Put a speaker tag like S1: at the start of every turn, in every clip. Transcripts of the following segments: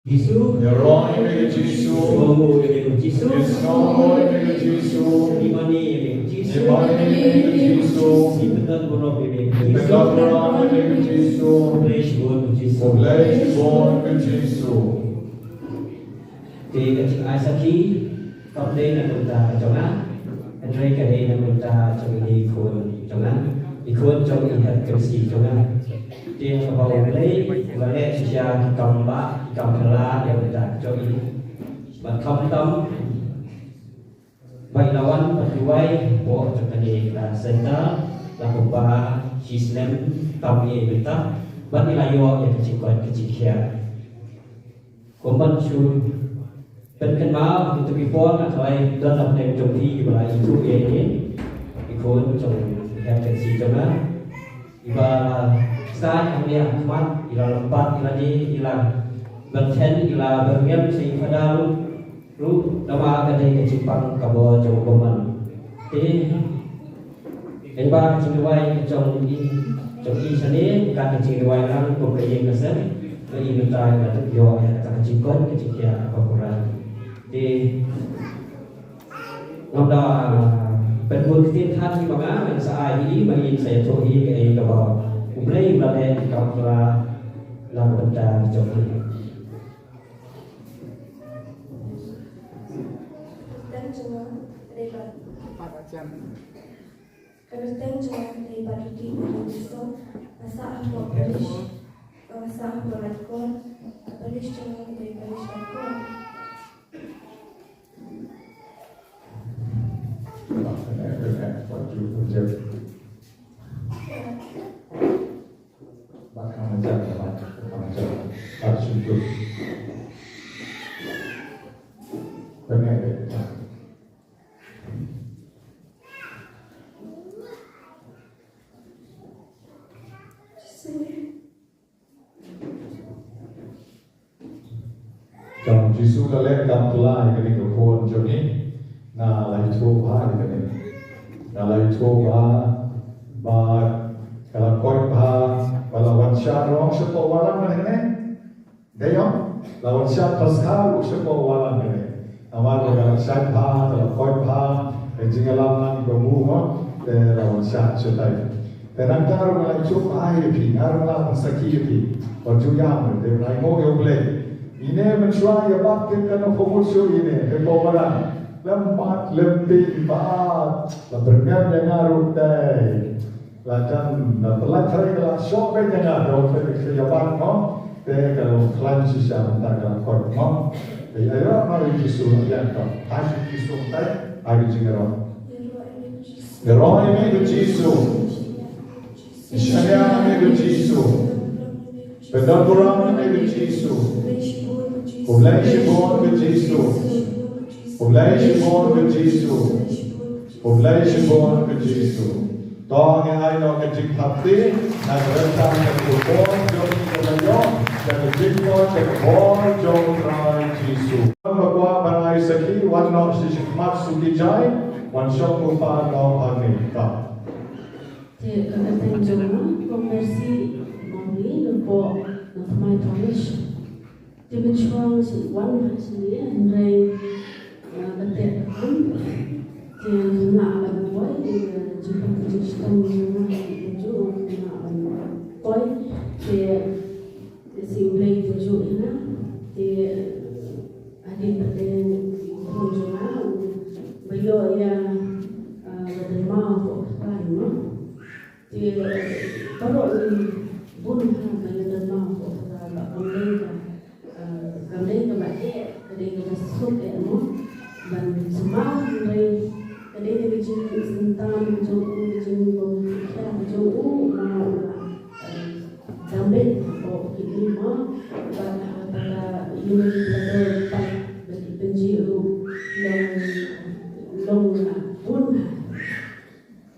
S1: Gesù,
S2: Eroe mega Gesù,
S1: uomo mega Gesù,
S2: Esnoi mega Gesù,
S1: Imani mega Gesù,
S2: Imani mega Gesù,
S1: Sipetan Borok mega Gesù,
S2: Pegabra mega Gesù,
S1: Oblesh Bon Gesù,
S2: Obleis bon mega Gesù.
S1: Thì ai sa khi tập đây là mình ta trong á, anh đây cái đây là mình ta trong đi khuôn trong á, đi khuôn trong đi hết cái gì trong á. Thì vào lấy và lẽ ra cầm bát cầm lá để mình ta cho đi và không tâm vậy là anh và quay bộ trong cái này là center là một ba Islam tâm gì mình ta vẫn là do những cái quan cái chỉ kia của mình chúเป็นกันมาuntuk dibuat atau dalam yang jombi ibarat itu ini ikut jom yang kecil jomlah ibarat saya yang dia mat ibarat lempat ibarat ni ibarat berten ibarat bermiam sehingga lu nama kedai kecipang kabo jom boman jadi ibarat cinuai jom seni kan cinuai kan pembeli kesen beli mentai atau yo yang tak cipon keciknya apa kurang di ngomongเป็นบุญที่ท่านที่มาเป็นสายนี้มายินใส่ตัวอีกไอ้กระบอกผมได้ยินมาเลยกับเราบรรดาจบนี้
S3: Dan cuma lebat. Kerana cuma lebat di Indonesia, masa aku beris, masa aku berlakon, beris cuma beris lakon.
S2: Bakal menjaga, harus hidup. Benar. Trong Giêsu đã lẽ cầm lại cái điều khôn cho ní, na lại thua ba cái này, na lại thua ba kalau kau lawan syarong sepo walang ini, dayong lawan syar paskal sepo walang ini. Amar kalau syar kalau kau jinggalam nang berbuah lawan syar setai. Tenang taruh malah cuba air pi, taruh malah sakit pi, berjuyam, dia mau boleh. Ini mencuai apa kita nak fokus ini, kebawalan, lempat, lebih bat, berniat jangan rutai, lajan, telah cari kalau shopee jangan rutai kejabat mo, deh kalau klansi siapa tak kalau kau mo, ayah mari kisah yang kau, kasih kisah tay, hari jinggaram. Eroe mega Gesù, Ishaya mega Gesù, Pedagora mega Gesù. Obleis bon mega Gesù, Obleis bon mega Gesù, Obleis bon mega Gesù. Tong yang ai nak kecik hati, nak rentang yang berbon jom kelayo, yang kecik bon berbon jom rai Gesù. Bagwa banai seki, wan nak sishikmat sukijai, wan shok mupa kau panika.
S4: Thì các thành chúng conversi mong lupa mai Thomas. Thì bên trong sự quan hệ sự lý hành rây vấn đề lắm. Thì lạ bằng quấy thì chúng ta phải chỉ tâm một chút lạ bằng quấy thì sự lấy ví dụ như thế thì ada pada orang Jawa beliau yang berderma apa thì có đội buôn hàng cái đơn màu của bạn cầm lên các bạn cái đây là số kẻ nó bạn smart đây cái đây là cái chân tam chỗ cái chân bông khe chỗ nào là cầm lên của cái gì mà và là unit là tay bên chịu lông là buôn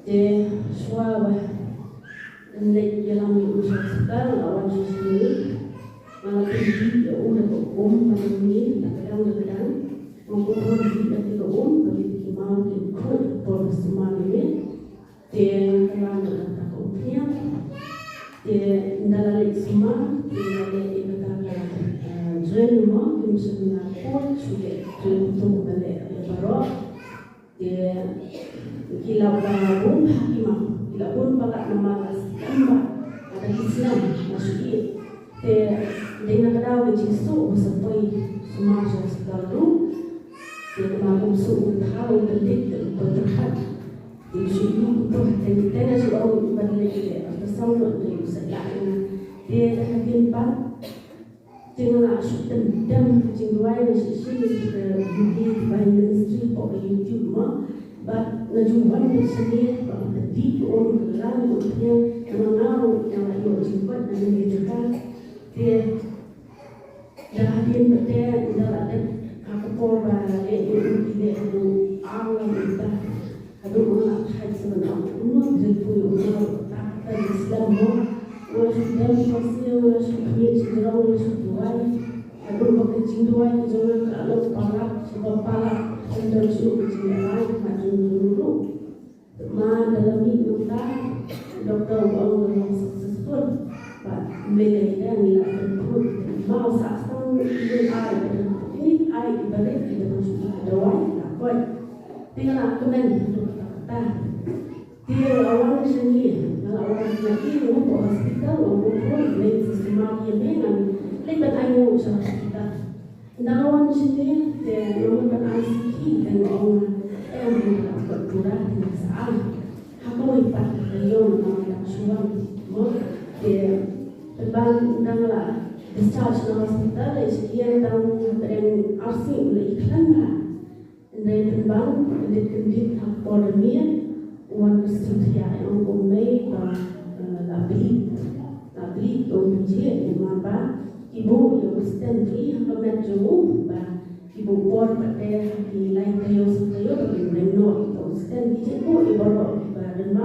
S4: thì xóa vậy nên dalam usaha sekarang lawan sendiri malah tinggi ya udah umum ini kadang-kadang mengubah diri dari umum bagi mau ikut proses ini dan kalau ada takutnya dan dalam semua dan ada yang kata jual mo yung sa po sulit tulong balik baru dia kilau pun hakimah kilau pun pakai nama lamba ada Islam maksudnya dengan kadang Yesus sampai semua selalu dia mahu suruh tahu penting berterhad di sini untuk kita suruh balik atau sama dengan saya dia akan timpan dengan asal dendam kecinduan sisi di bagian istri pada YouTube but najuan di sini di orang lain yang mengaruh yang lain jumpa dan menjadikan dia dah hadir pada dalam aku korban itu itu awal kita ada orang hal sebenarnya umur jatuh umur tak Islam wala sudah masih wala sudah segera wala sudah ada pakai cintuan jangan kalau palak sebab palak dan suruh cintuan macam dulu ma dalam hidup dokter orang yang successful pak beli dan nilai terput mau saksan ini ai ibarat kita sudah doa takut tinggal aku nanti kata dia awal sendiri orang lagi untuk hospital untuk lain sistem yang dengan lepas ayu sama kita dalam sini dia melakukan ICT dan orang yang berkurang dengan saat aku ipat yang orang suami dia terbang dalam discharge dalam hospital sekian tahun dan arsip oleh iklan dan terbang oleh kredit hak polisi wan setia yang umai labri uji mapa ibu yang stendri hamat jauh ba ibu pon pada di lain tayo di reno itu stendri ibu ibu ba dan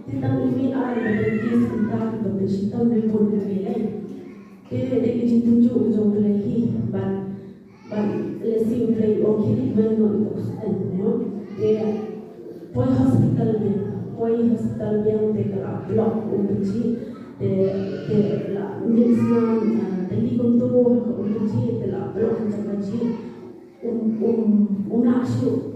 S4: tentang ini ada di sekitar beberapa ribu nilai dia tunjuk jauh lagi ba lesi play okey reno itu stendri dia Poi hospital yang dekat blok uji la medicina dari kontrol uji la blok uji una asu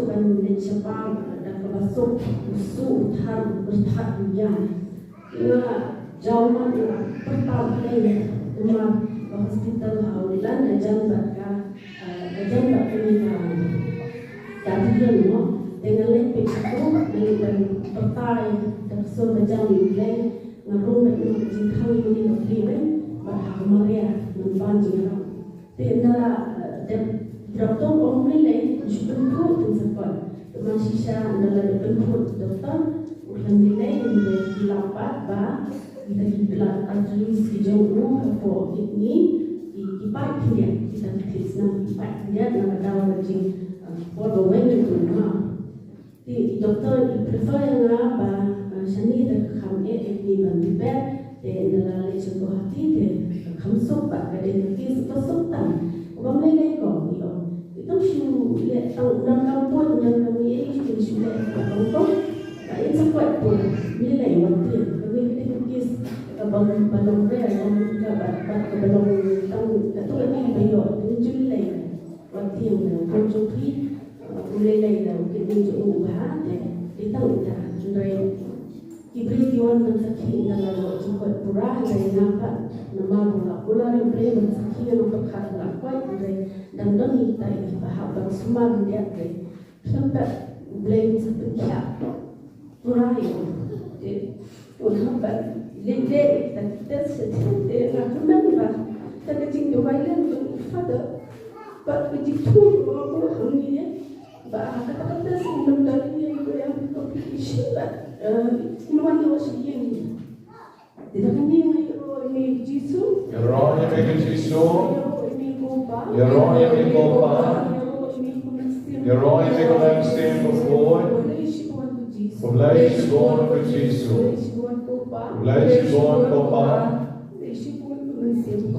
S4: ban mencebal dan masuk musuh berhad dunia jauhan pertama kali rumah hospital haulan dan jangan jadi dia dengan lepek itu dengan pertai dan sudah jauh mulai ngaruh dengan cinta ini berdiri bahwa Maria membantu orang. Tidak doktor orang mulai sudah tu sempat masih dalam bentuk doktor ulang mulai di lapat bah kita dibelah antara sejauh apa ini dipakai dia kita tidak dipakai dia dalam dalam jin Walau banyak tu di doktor prefer apa seni dan kami ini berbeda dalam leceh hati dan kami sobat ada yang kesulitan. Orang lain kau itu sih lihat orang kampung yang kami ini sudah kampung, itu cepat pun nilai waktu kami kita kis balong raya yang kita balong tahu itu lagi bayar itu nilai waktu yang konjungsi mulai dah kita jauh kita udah dari ibridiwan mensakhi dalam cepat purah dari nampak nama bola ular mulai mensakhi yang berkat lakukan dari dan doni kita ini bahasa semua dia dari sampai mulai sepenuhnya purah itu nampak lede kita sedih nak menambah kita tinggal bailan pada But with the two more hungry, but I got this in the diary competition that no one knows again. Did I mean I Jesus?
S2: You're wrong, you make it Jesus. You're wrong, you make it You're wrong, you make a lamb stand before. Oblige born of Jesus. Oblige born of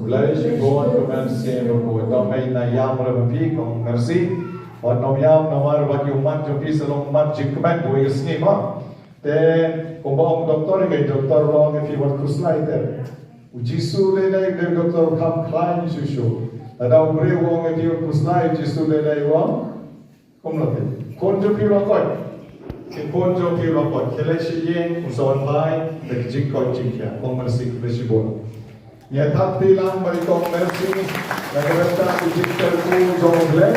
S2: Oblige born to man sin before. Don't make na yam rapi kong mercy. Or no yam no mar bagi umat jo bisa long umat jikman bo isni ma. Then kung ba ang doktor kay doktor wrong if you want to slide there. Jisu le dai de doktor kam klein Jisu. Ada umre wong e dio puslai Jisu le dai wong. Komlote. Konjo pi rakoi. Ke konjo pi rakoi. Kele shi yen uson bai de jikko jikya. Komersi besibon. Ya tapi lang bari komersi. Nagabata jikko ku jongle.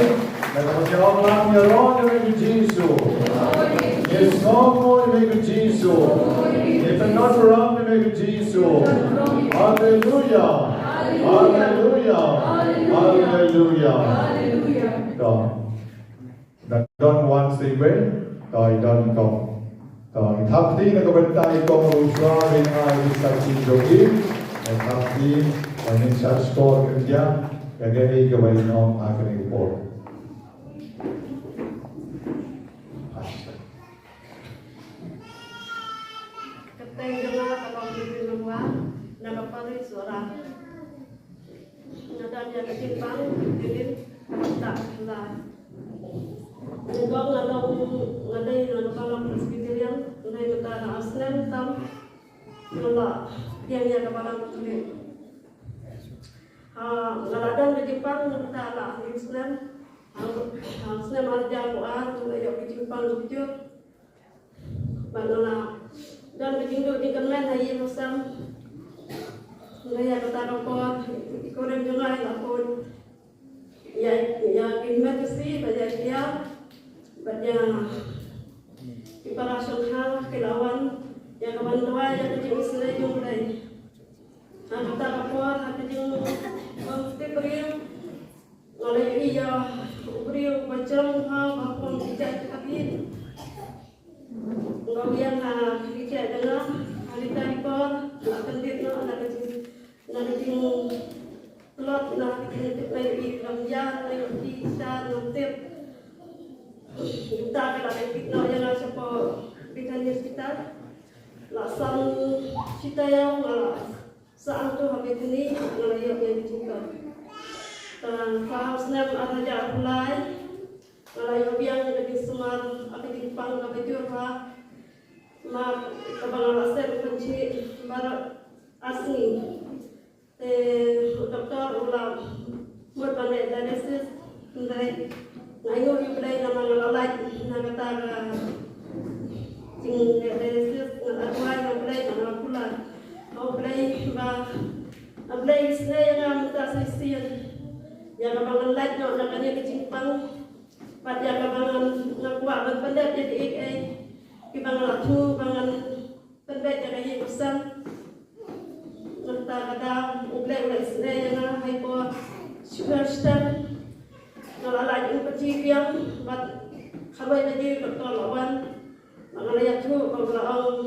S2: Nagabata lang ya ron de Jisu. Yes, no de Jisu. If not around de Jisu. Hallelujah. Hallelujah. Hallelujah. Don't want to way. Don't go. Thapti na kabantai ko usra rin ay sa sinjogi. Thapti panin sa store kerja kagay gawin ng aking report.
S4: Kateng jemaah kapal di rumah, nama paling suara. Nadanya ketimpang, jadi tak lah. Ngomong ngadai kalau presbyterian, ngadai negara Aslan tam, nolak yang kepala putri. Ngadadan di Jepang negara Islam, Islam ada Quran, ngadai di Jepang jujur, bagaimana dan begitu di kemen hari Muslim, ngadai kata kapal, ikoran jungai lapun, ya iman sih banyak dia. Pada para syuhal kelawan yang kawan tua yang kecil Islam yang mulai kata kapor hati jeng mesti beriu oleh ia beriu macam hal apapun tidak kabin kemudian tidak dengar hari tarikor nak kendit nak ada kecil nak kecil telot nak kecil lagi ramjan lagi isa nutip kita kalau kita yang siapa bidannya kita laksana kita yang saat tu habis ini nelayan yang dicinta dan kalau senang ada jalan mulai nelayan yang lebih semar apa di Jepang apa di Eropa mak kebangan asal kunci barat asli doktor ulang buat pandai dialisis pandai ngayon yung play na mga lalay na katara sing dialysis na atway na play na mga pulan o play ba ang play isna yung amta sa isiyan yung kabangan light no na kanya kicimpang pat yung kabangan nakuha magpandat yung diik ay kibangan latu bangan pandat yung kanya kusang nagtakadaw uglay ulit isna yung hypo superstar kalau lagi bercipiang, buat kawai lagi bertolongan, mengalami tu beberapa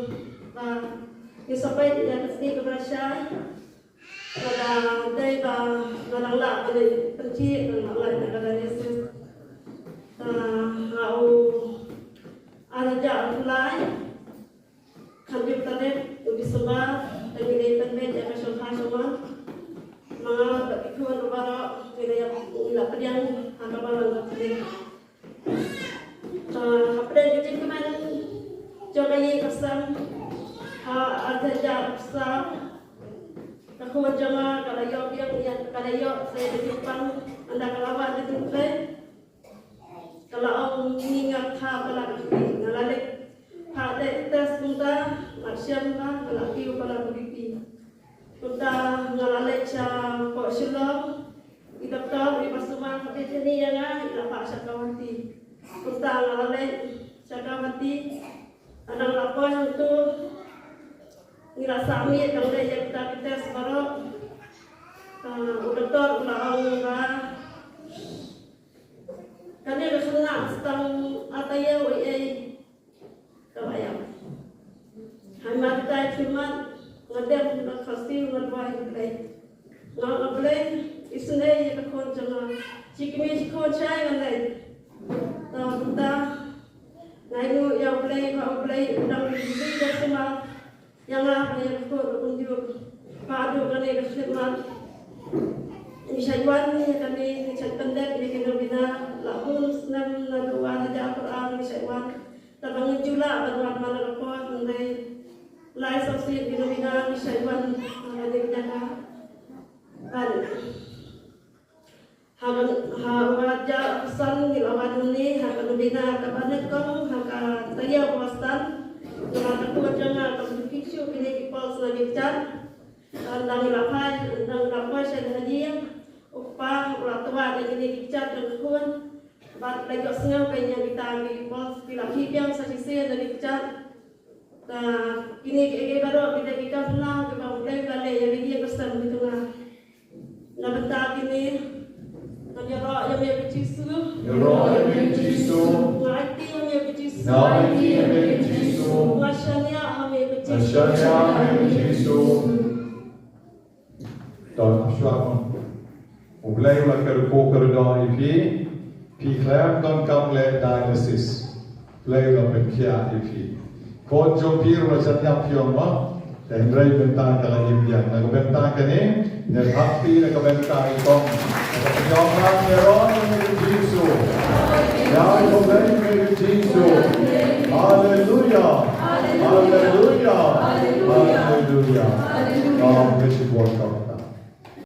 S4: disampaikan yang resmi keberasa, pada day ngalanglah pada penci ngalanglah negara Yesus, au ada jalan mulai, kanjeng tanet uji sembah, dengan penbet yang kesukaan semua. Mga ikuan na para nila pedang hanggang malang kapatid. Kapatid yung kumain jogay kasam ada jam kasam kakuan jama kalayo yang kalayo saya di Jepang anda kalawan di tempat kalau mengingat hal ngalalik pada tes punta maksian lah kalau kiu pada begitu. Kita ngalalek sa ko silong idoktor di pasuman pati sini ya na ilapa sa kawanti. Kita ngalalek sa kawanti anang lapo yang tu nirasami kalau dia kita tes baru doktor ulang ba kani kesana setang ataya wei kawayam. Hamad kita cuma ngadem na kasi ngadway play na play isne ya kon jama chikmi kon chai ngai ta ngayu ya play ba play dang di ya sama yang la ya ko unjuk padu kane kesema ini syaiwan ni kami chat pendek ni kena bina lahun senam na dua aja Quran ni syaiwan tabang jula banwan mana ko ngai lai sosial bina-bina syaiwan
S5: hadir jaga kan hawaja pesan di lawan ini hakan bina kabanekong haka taya wastan dengan ketua jangan terfiksu pilih kepala selanjutnya dan lapai saya haji upah tua dan ini dicat dan kun bat lagi sengaja yang kita ambil kepala pilih hibiang sasisia dari dicat nah ini baru kita kenal kita mulai balik yang dia pesan di tengah nah bentar ini ya roh yang dia berjisu
S2: Ya roh yang berjisu
S5: ngaiti yang dia berjisu
S2: Ngaiti yang dia berjisu
S5: masyanya yang berjisu
S2: Masyanya yang berjisu Dan syuakum Mulai ulang kerja ipi Piklam dan kamle diagnosis Mulai ulang berkia ipi Kau jomir wajahnya pioma dan rai bentang kalau impian. Nak bentang kini, nak hati nak bentang ikon. Nak penyokong neron yang Yesu. Ya, kau beri Yesu. Haleluya, haleluya, haleluya. God bless you,